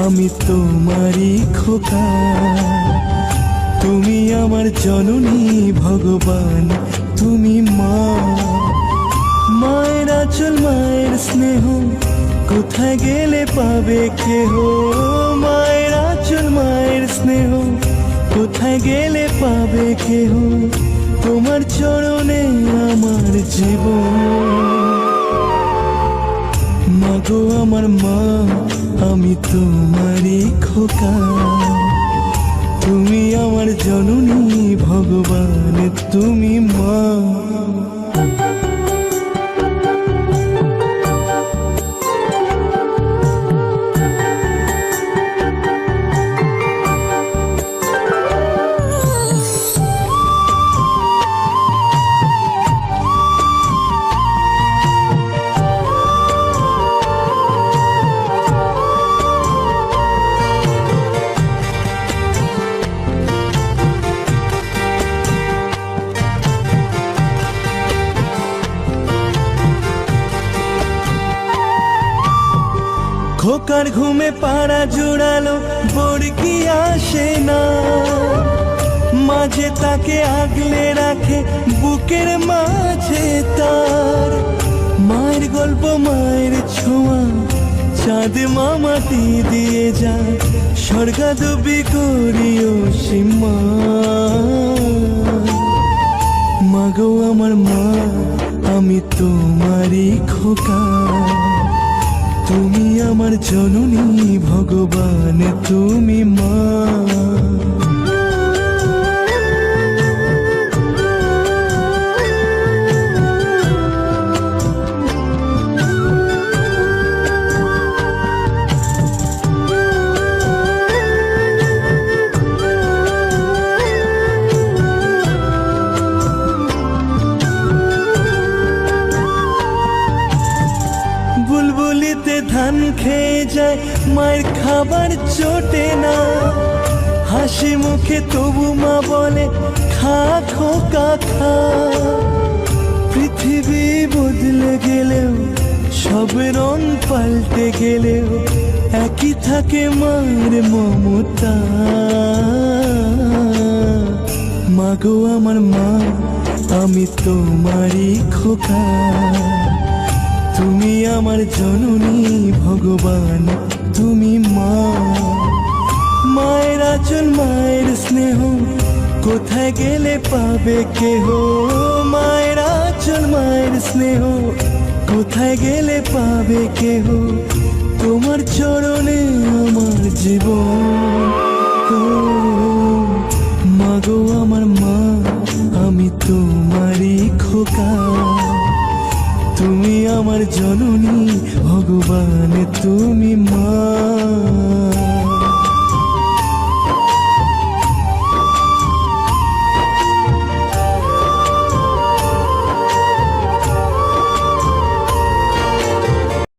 আমি তোমারই খোকা। তুমি আমার জননী ভগবান, তুমি মা। মায়ের আঁচল মায়ের স্নেহ কোথায় গেলে পাবে কেহ। মায়ের আঁচল মায়ের স্নেহ কোথায় গেলে পাবে কেহ। তোমার চরণে আমার জীবন। মাগো আমার মা, আমি তোমারই খোকা। তুমি আমার জননী ভগবান, তুমি মা। খোকার ঘুমে পাড়া জুড়ালো বর্গি আসে না। মাঝে তাকে আগলে রাখে বুকের মাঝে তার। মায়ের গল্প মায়ের ছোঁয়া চাঁদ মামাটি দিয়ে যায়। স্বর্গাদবি করিও সীমা। মাগো আমার মা, আমি তোমারই খোকা। তুমি আমার জননী ভগবান, তুমি মা। বুলবুলিতে ধান খেয়ে যায়, মায়ের খাবার চটে না। হাসি মুখে তবু মা বলে খা খোকা খা। পৃথিবী বদলে গেলেও সব রং পাল্টে গেলেও একই থাকে মায়ের মমতা। মাগো আমার মা, আমি তোমারই খোকা। তুমি আমার জননী ভগবান, তুমি মা। মায়ের আঁচল মায়ের স্নেহ কোথায় গেলে পাবে কেহ। মায়ের আঁচল মায়ের স্নেহ কোথায় গেলে পাবে কেহ। তোমার চরণে আমার জীবন। মাগো আমার মা, আমি তোমারই খোকা। তুমি আমার জননী ভগবান, তুমি মা।